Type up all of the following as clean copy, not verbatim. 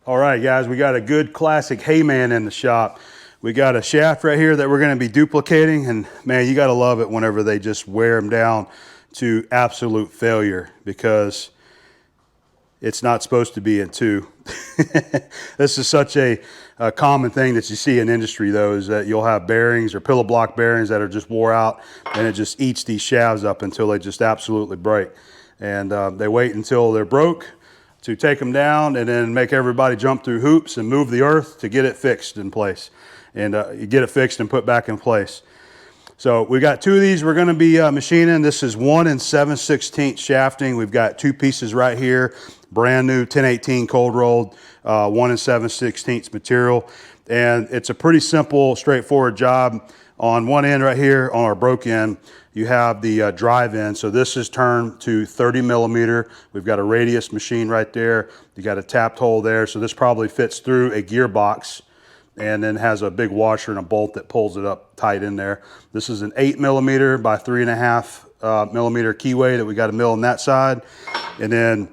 All right, guys, we got a good classic Hayman in the shop. We got a shaft right here that we're going to be duplicating, and man, you got to love it whenever they just wear them down to absolute failure, because it's not supposed to be in two. This is such a common thing that you see in industry, though, is that you'll have bearings or pillow block bearings that are just wore out, and it just eats these shafts up until they just absolutely break. And they wait until they're broke to take them down and then make everybody jump through hoops and move the earth to get it fixed in place. And you get it fixed and put back in place. So we got two of these we're going to be machining. This is 1 7/16 shafting. We've got two pieces right here, brand new 1018 cold rolled 1 7/16 material. And it's a pretty simple, straightforward job. On one end right here, on our broke end, you have the drive end. So this is turned to 30 millimeter. We've got a radius machine right there. You got a tapped hole there. So this probably fits through a gearbox, and then has a big washer and a bolt that pulls it up tight in there. This is an 8 millimeter by 3.5 millimeter keyway that we got to mill on that side. And then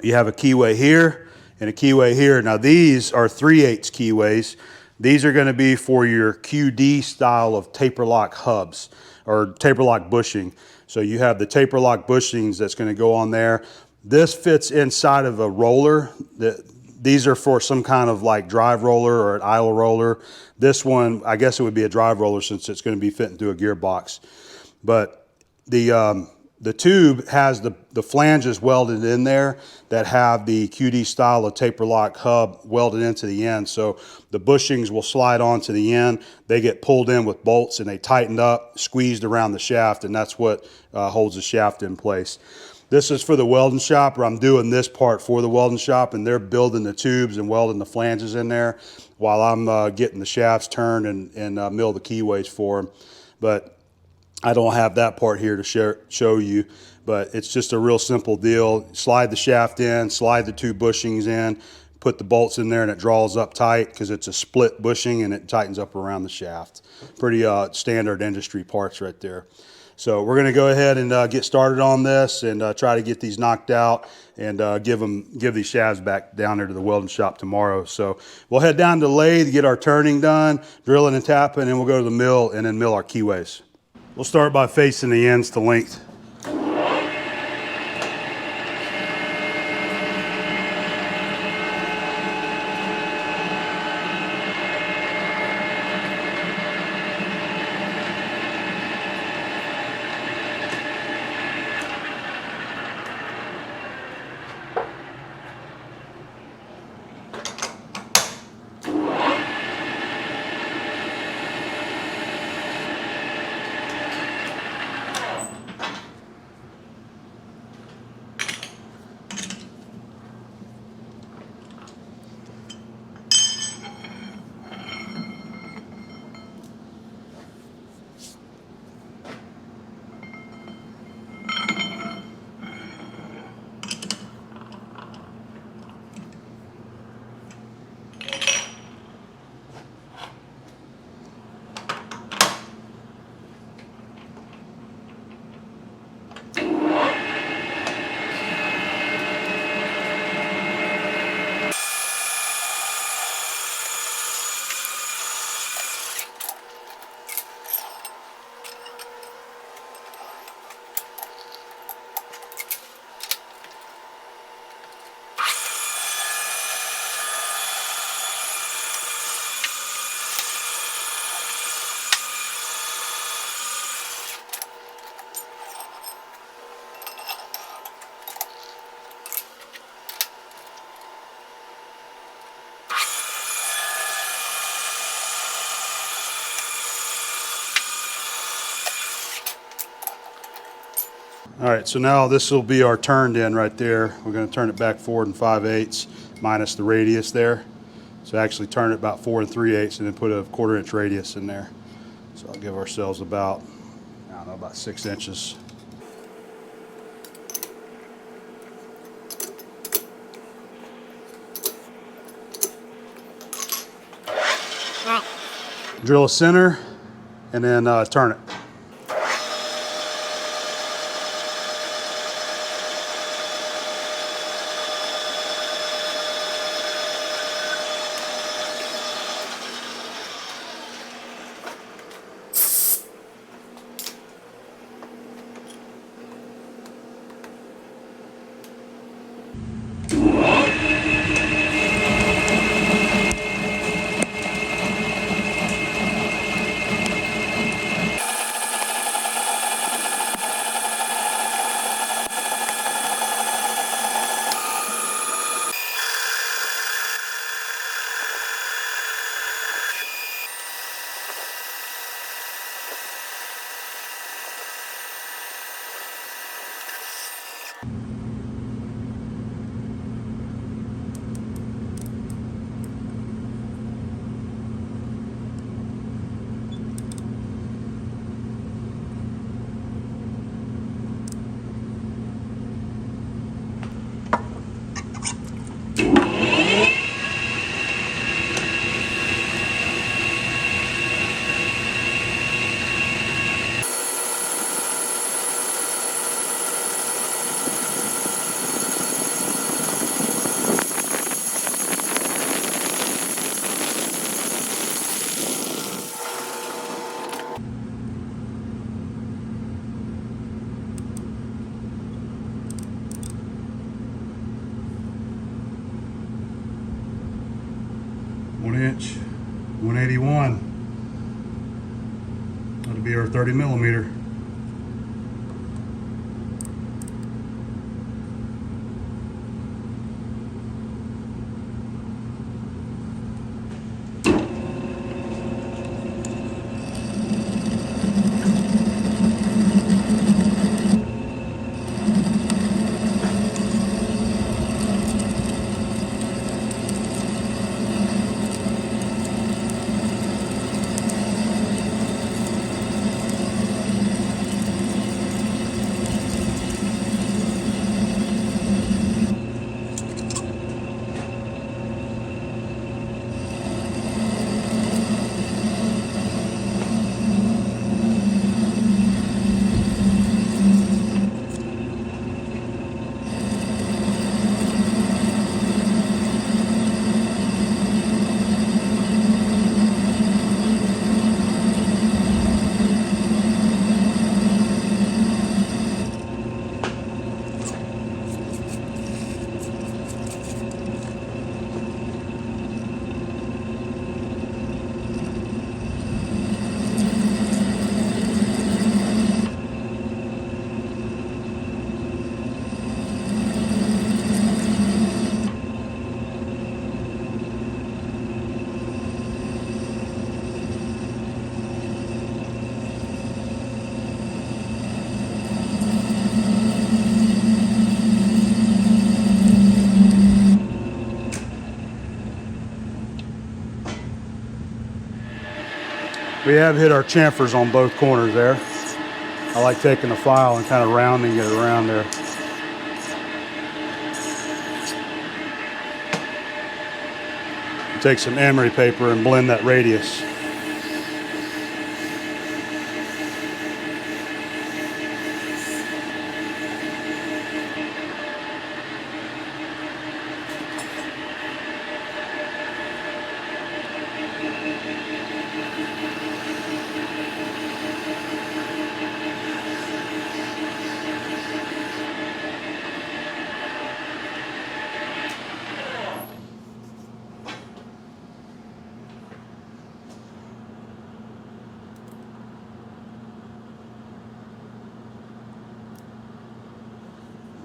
you have a keyway here and a keyway here. Now these are 3/8 keyways. These are going to be for your QD style of taper lock hubs or taper lock bushing. So you have the taper lock bushings that's going to go on there. This fits inside of a roller. These are for some kind of like drive roller or an idle roller. This one, I guess it would be a drive roller since it's going to be fitting through a gearbox. But the tube has the flanges welded in there that have the QD style of taper lock hub welded into the end. So the bushings will slide onto the end. They get pulled in with bolts and they tightened up, squeezed around the shaft, and that's what holds the shaft in place. This is for the welding shop, where I'm doing this part for the welding shop, and they're building the tubes and welding the flanges in there while I'm getting the shafts turned and mill the keyways for them. But I don't have that part here to show you, but it's just a real simple deal. Slide the shaft in, slide the two bushings in, put the bolts in there, and it draws up tight because it's a split bushing and it tightens up around the shaft. Pretty standard industry parts right there. So we're going to go ahead and get started on this and try to get these knocked out and give these shafts back down there to the welding shop tomorrow. So we'll head down to the lathe to get our turning done, drilling and tapping, and we'll go to the mill and then mill our keyways. We'll start by facing the ends to length. All right, so now this will be our turned in right there. We're going to turn it back 4 5/8 minus the radius there. So actually turn it about 4 3/8 and then put a 1/4 inch radius in there. So I'll give ourselves about, I don't know, about 6 inches. Drill a center and then turn it. 1" 181. That'll be our 30 millimeter. We have hit our chamfers on both corners there. I like taking the file and kind of rounding it around there. Take some emery paper and blend that radius.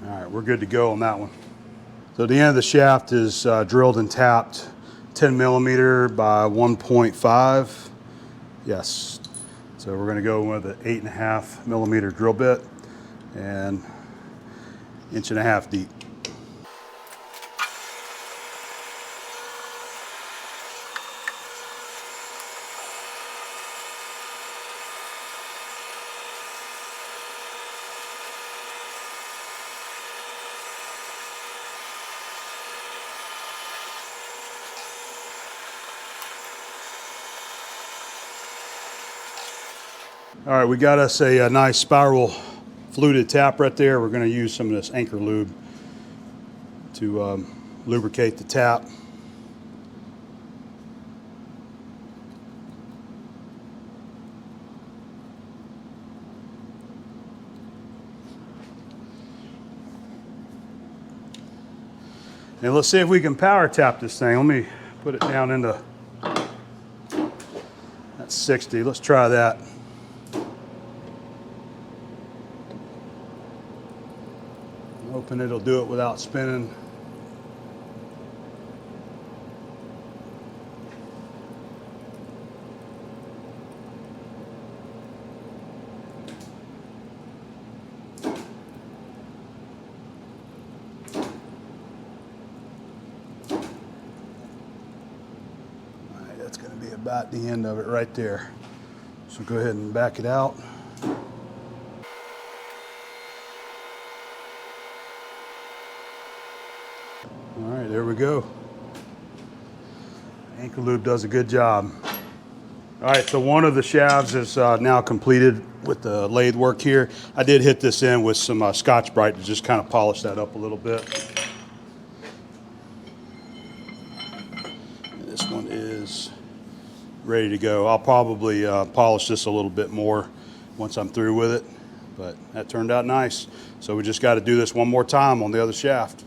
All right, we're good to go on that one. So the end of the shaft is drilled and tapped 10 millimeter by 1.5. Yes. So we're going to go with an 8.5 millimeter drill bit and 1.5 inches deep. All right, we got us a nice spiral fluted tap right there. We're going to use some of this anchor lube to lubricate the tap. And let's see if we can power tap this thing. Let me put it down into, that's 60. Let's try that. Hoping it'll do it without spinning. All right, that's going to be about the end of it right there. So go ahead and back it out. All right, there we go. Anchor lube does a good job. All right, so one of the shafts is now completed with the lathe work here. I did hit this in with some Scotch-Brite to just kind of polish that up a little bit. And this one is ready to go. I'll probably polish this a little bit more once I'm through with it, but that turned out nice. So we just got to do this one more time on the other shaft.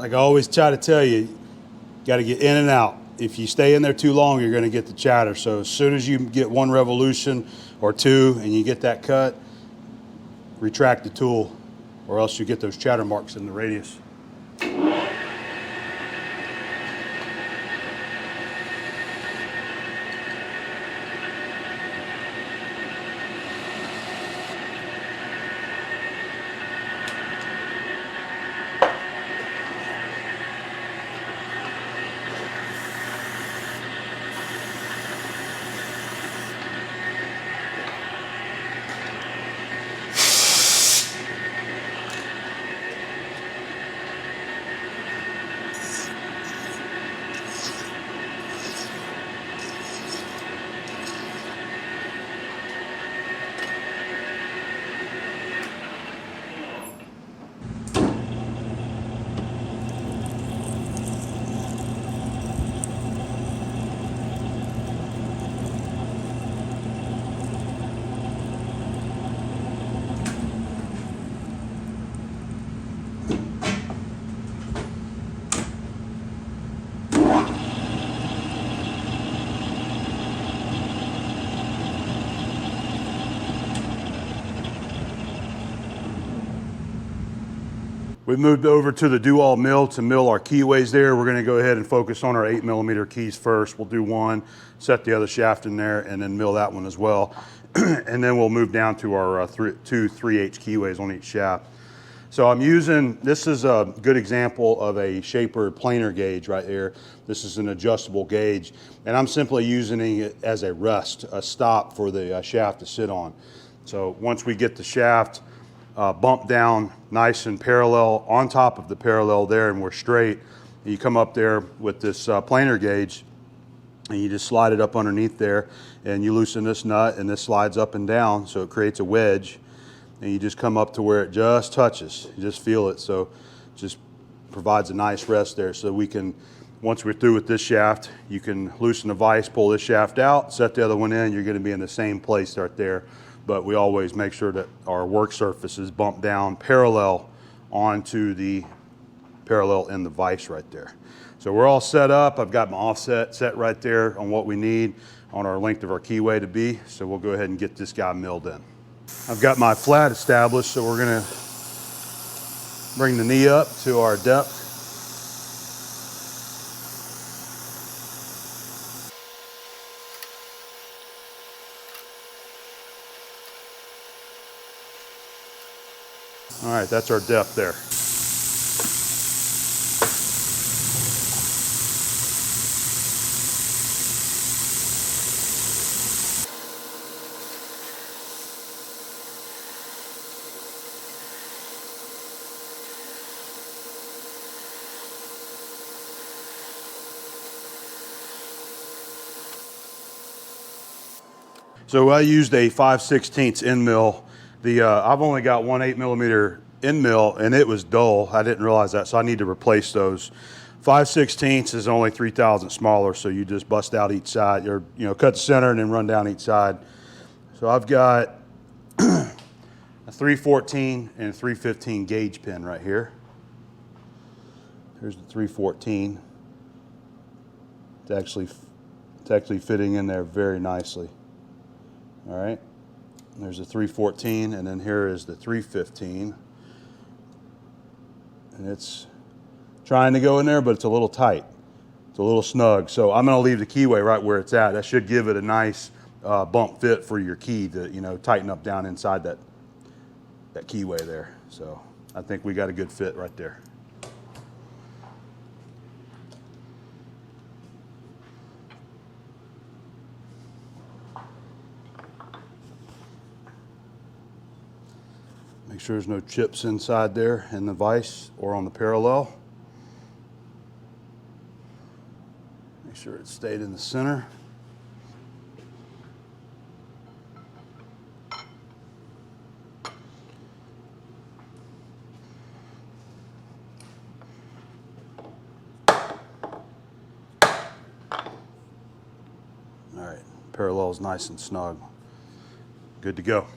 Like I always try to tell you, you got to get in and out. If you stay in there too long, you're going to get the chatter. So as soon as you get one revolution or two and you get that cut, retract the tool, or else you get those chatter marks in the radius. We've moved over to the do-all mill to mill our keyways there. We're gonna go ahead and focus on our 8mm keys first. We'll do one, set the other shaft in there, and then mill that one as well. And then we'll move down to our two 3/8 keyways on each shaft. So I'm using, this is a good example of a shaper planer gauge right here. This is an adjustable gauge, and I'm simply using it as a rest, a stop for the shaft to sit on. So once we get the shaft bumped down nice and parallel on top of the parallel there and we're straight, you come up there with this planer gauge and you just slide it up underneath there and you loosen this nut and this slides up and down so it creates a wedge, and you just come up to where it just touches. You just feel it, so it just provides a nice rest there. So we can, once we're through with this shaft, you can loosen the vise, pull this shaft out, set the other one in, you're gonna be in the same place right there. But we always make sure that our work surface is bumped down parallel onto the parallel in the vise right there. So we're all set up. I've got my offset set right there on what we need on our length of our keyway to be. So we'll go ahead and get this guy milled in. I've got my flat established, so we're gonna bring the knee up to our depth. All right, that's our depth there. So I used a 5/16 end mill. I've only got one 8mm end mill and it was dull. I didn't realize that, so I need to replace those. 5/16 is only 3,000 smaller, so you just bust out each side, or cut the center and then run down each side. So I've got a 314 and a 315 gauge pin right here. Here's the 314. It's actually fitting in there very nicely. All right, there's a 314, and then here is the 315. And it's trying to go in there, but it's a little tight. It's a little snug. So I'm gonna leave the keyway right where it's at. That should give it a nice bump fit for your key to tighten up down inside that keyway there. So I think we got a good fit right there. Make sure there's no chips inside there in the vise or on the parallel. Make sure it stayed in the center. All right, parallel is nice and snug. Good to go.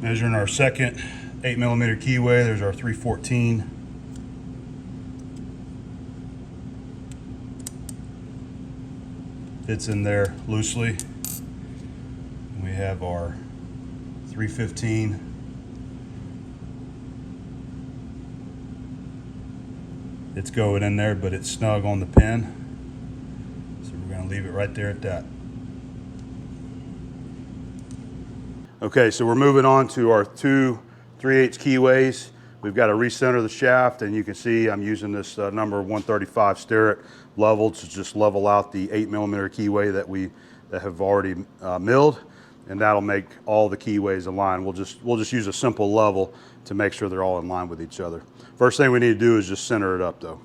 Measuring our second 8mm keyway, there's our 314. Fits in there loosely. We have our 315. It's going in there, but it's snug on the pin. So we're going to leave it right there at that. Okay, so we're moving on to our two 3/8 keyways. We've got to recenter the shaft, and you can see I'm using this number 135 Sterret level to just level out the 8mm keyway that have already milled, and that'll make all the keyways align. We'll just use a simple level to make sure they're all in line with each other. First thing we need to do is just center it up though.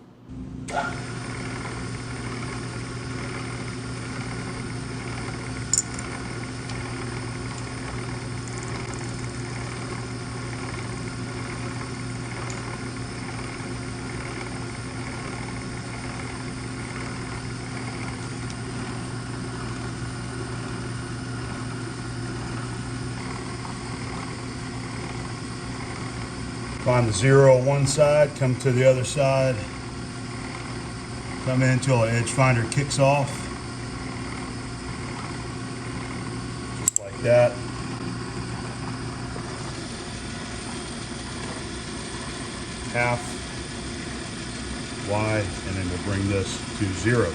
Find the 0 on one side, come to the other side, come in until the edge finder kicks off, just like that. Half, Y, and then we'll bring this to 0.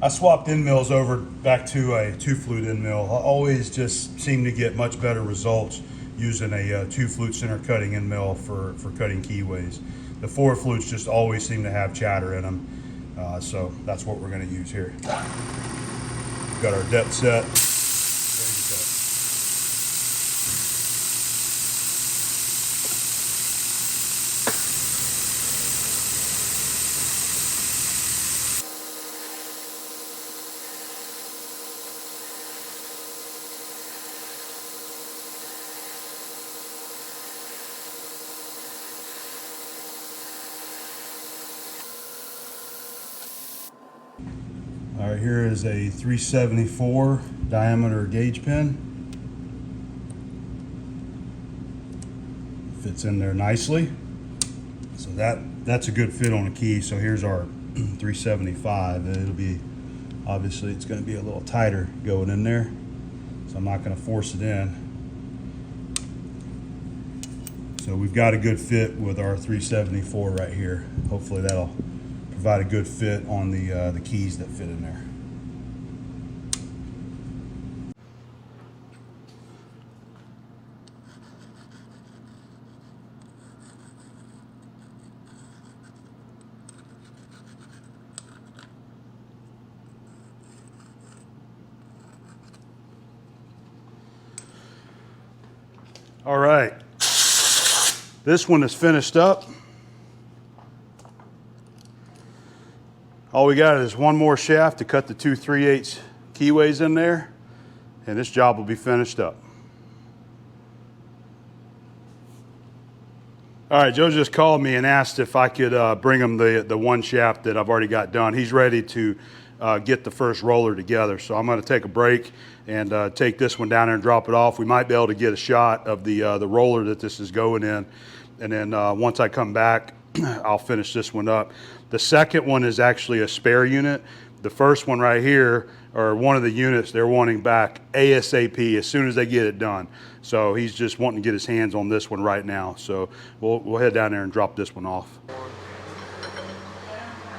I swapped end mills over back to a 2-flute end mill. I always just seem to get much better results using a 2-flute center cutting end mill for cutting keyways. The 4-flutes just always seem to have chatter in them, so that's what we're going to use here. Got our depth set. All right, here is a 374 diameter gauge pin. Fits in there nicely. So that's a good fit on a key. So here's our 375. It'll be, obviously it's going to be a little tighter going in there. So I'm not going to force it in. So we've got a good fit with our 374 right here. Hopefully that'll provide a good fit on the keys that fit in there. All right, this one is finished up. All we got is one more shaft to cut the two 3/8 keyways in there, and this job will be finished up. All right, Joe just called me and asked if I could bring him the one shaft that I've already got done. He's ready to get the first roller together. So I'm gonna take a break and take this one down there and drop it off. We might be able to get a shot of the roller that this is going in. And then once I come back, I'll finish this one up. The second one is actually a spare unit. The first one right here, or one of the units, they're wanting back ASAP as soon as they get it done. So he's just wanting to get his hands on this one right now. So we'll head down there and drop this one off.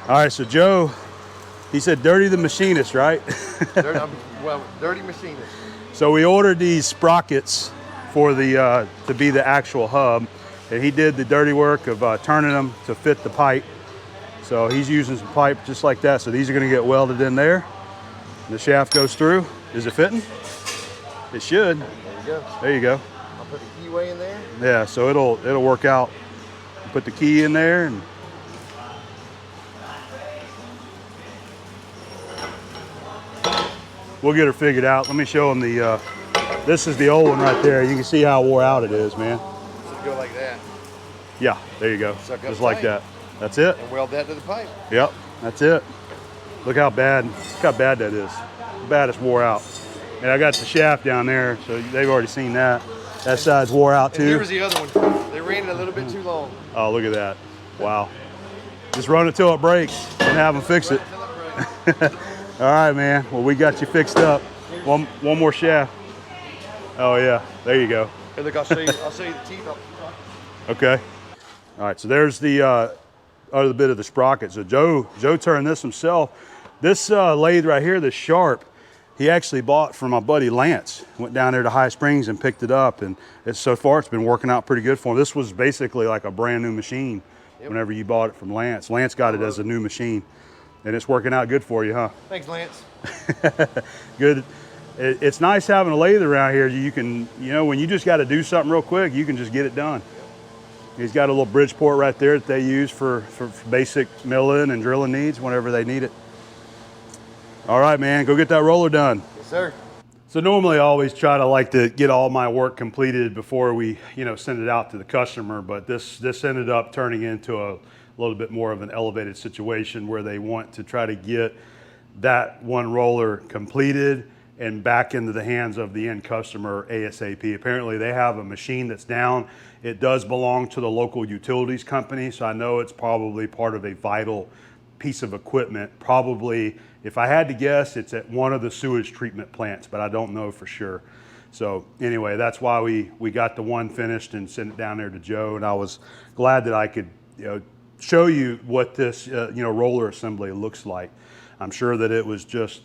All right, so Joe, he said dirty the machinist, right? Dirty machinist. So we ordered these sprockets for the to be the actual hub, and he did the dirty work of turning them to fit the pipe. So he's using some pipe just like that. So these are going to get welded in there. The shaft goes through. Is it fitting? It should. There you go. There you go. I'll put the keyway in there. Yeah, so it'll work out. Put the key in there and we'll get her figured out. Let me show them the, this is the old one right there. You can see how wore out it is, man. Should go like that. Yeah, there you go. Suck up Just like tight. that. That's it. And weld that to the pipe. Yep, that's it. Look how bad that is. How bad it's wore out. And I got the shaft down there, so they've already seen that. That side's wore out And here too. was the other one. They ran it a little bit too long. Oh, look at that. Wow. Just run it till it breaks and have them fix it. All right, man. Well, we got you fixed up. One more shaft. Oh yeah, there you go. Hey, look, I'll show you the teeth up front. Okay. All right, so there's the other bit of the sprocket. So Joe turned this himself. This lathe right here, this Sharp, he actually bought from my buddy Lance. Went down there to High Springs and picked it up, and so far it's been working out pretty good for him. This was basically like a brand new machine whenever you bought it from Lance. Lance got it as a new machine, and it's working out good for you, huh? Thanks, Lance. Good. It's nice having a lathe around here. You can, when you just got to do something real quick, you can just get it done. He's got a little Bridgeport right there that they use for basic milling and drilling needs whenever they need it. All right, man, go get that roller done. Yes, sir. So normally I always try to get all my work completed before we, send it out to the customer, but this ended up turning into a little bit more of an elevated situation where they want to try to get that one roller completed and back into the hands of the end customer ASAP. Apparently they have a machine that's down. It does belong to the local utilities company, so I know it's probably part of a vital piece of equipment. Probably, if I had to guess, it's at one of the sewage treatment plants, but I don't know for sure. So anyway, that's why we got the one finished and sent it down there to Joe, and I was glad that I could show you what this roller assembly looks like. I'm sure that it was just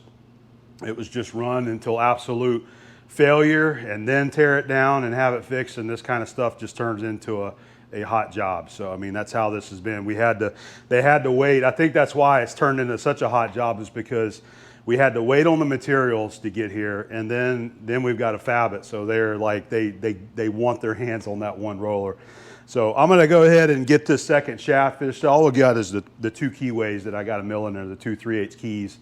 run until absolute failure and then tear it down and have it fixed, and this kind of stuff just turns into a hot job. So I mean, that's how this has been. They had to wait. I think that's why it's turned into such a hot job, is because we had to wait on the materials to get here, and then we've got to fab it. So they're like, they want their hands on that one roller. So I'm gonna go ahead and get this second shaft finished. All we got is the two keyways that I got to mill in there, the 2 3/8 keys,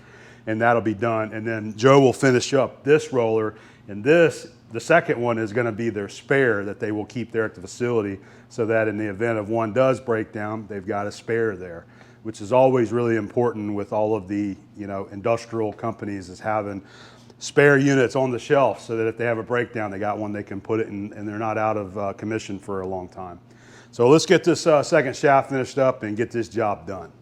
and that'll be done. And then Joe will finish up this roller, and the second one is gonna be their spare that they will keep there at the facility, so that in the event of one does break down, they've got a spare there, which is always really important with all of the industrial companies, is having spare units on the shelf so that if they have a breakdown, they got one they can put it in, and they're not out of commission for a long time. So let's get this second shaft finished up and get this job done.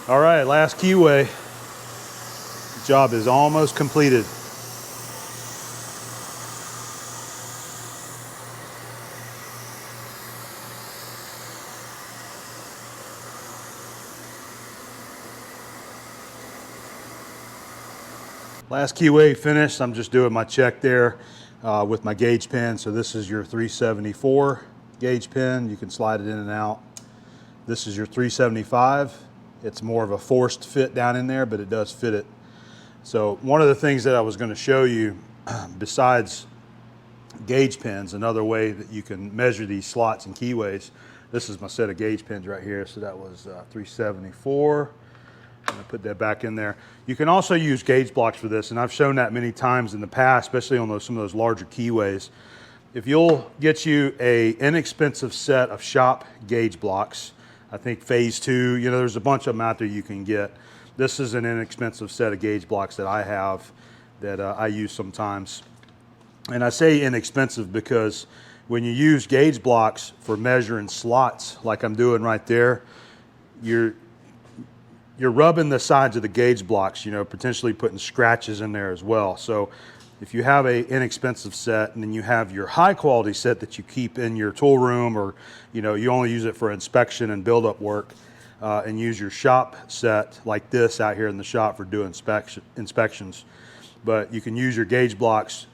All right, last keyway. Job is almost completed. Last keyway finished. I'm just doing my check there with my gauge pen. So this is your 374 gauge pen. You can slide it in and out. This is your 375. It's more of a forced fit down in there, but it does fit it. So one of the things that I was going to show you, besides gauge pins, another way that you can measure these slots and keyways. This is my set of gauge pins right here. So that was 374. I'm gonna put that back in there. You can also use gauge blocks for this, and I've shown that many times in the past, especially on some of those larger keyways. If you'll get you a inexpensive set of shop gauge blocks, I think phase 2, you know, there's a bunch of them out there you can get. This is an inexpensive set of gauge blocks that I have that I use sometimes. And I say inexpensive because when you use gauge blocks for measuring slots, like I'm doing right there, you're rubbing the sides of the gauge blocks, you know, potentially putting scratches in there as well. So if you have a inexpensive set and then you have your high quality set that you keep in your tool room, or you know, you only use it for inspection and build-up work, and use your shop set like this out here in the shop for doing inspections. But you can use your gauge blocks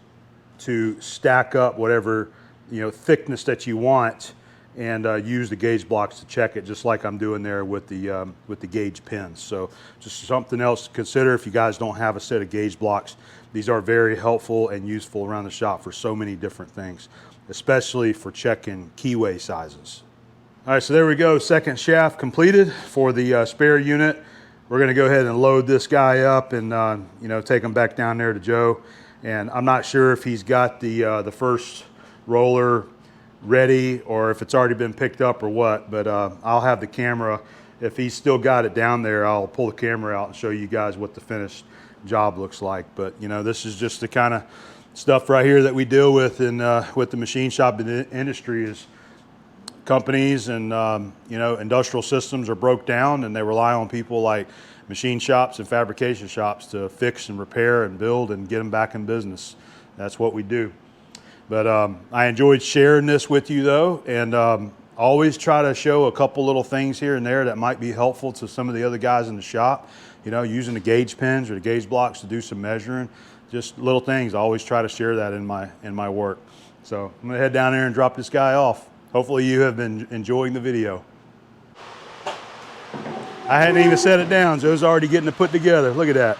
to stack up whatever, you know, thickness that you want, and use the gauge blocks to check it, just like I'm doing there with the gauge pins. So just something else to consider if you guys don't have a set of gauge blocks. These are very helpful and useful around the shop for so many different things, especially for checking keyway sizes. All right, so there we go. Second shaft completed for the spare unit. We're gonna go ahead and load this guy up and you know, take him back down there to Joe. And I'm not sure if he's got the first roller ready or if it's already been picked up or what, but I'll have the camera. If he's still got it down there, I'll pull the camera out and show you guys what the finished job looks like. But you know, this is just the kind of stuff right here that we deal with in with the machine shop industry. Is companies and you know, industrial systems are broke down, and they rely on people like machine shops and fabrication shops to fix and repair and build and get them back in business. That's what we do. But I enjoyed sharing this with you though, and always try to show a couple little things here and there that might be helpful to some of the other guys in the shop. You know, using the gauge pins or the gauge blocks to do some measuring, just little things. I always try to share that in my work. So I'm gonna head down there and drop this guy off. Hopefully you have been enjoying the video. I hadn't even set it down, so it was already getting it put together. Look at that.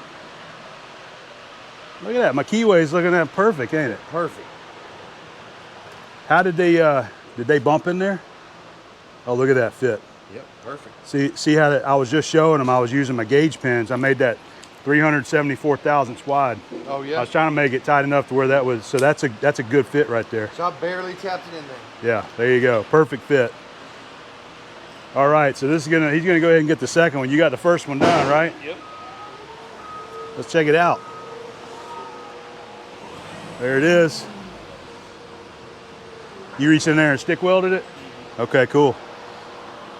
Look at that, my keyway's looking at perfect, ain't it? Perfect. How did they bump in there? Oh, look at that fit. Yep, perfect. See how I was just showing them, I was using my gauge pins. I made that 374 thousandths wide. Oh yeah? I was trying to make it tight enough to where that was, so that's a good fit right there. So I barely tapped it in there. Yeah, there you go, perfect fit. All right, so he's gonna go ahead and get the second one. You got the first one done, right? Yep. Let's check it out. There it is. You reached in there and stick welded it? Okay, cool.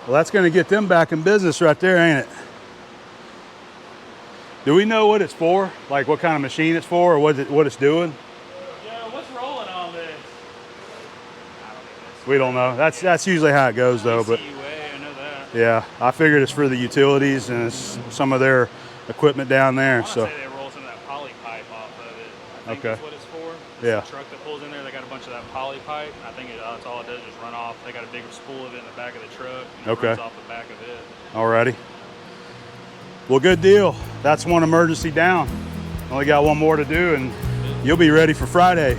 Well, that's gonna get them back in business right there, ain't it? Do we know what it's for? Like what kind of machine it's for, or what it's doing? Yeah, what's rolling on this? We don't know. That's usually how it goes though. But I know that. yeah, I figured it's for the utilities and it's some of their equipment down there. I So say they roll some of that poly pipe off of it. I think okay. that's what it's for. Yeah. The truck that pulls in there, they got a bunch of that poly pipe. I think that's all it does, just run off. They got a bigger spool of it in the back of the truck. And it runs off the back of it. Alrighty. Well, good deal. That's one emergency down. Only got one more to do, and you'll be ready for Friday.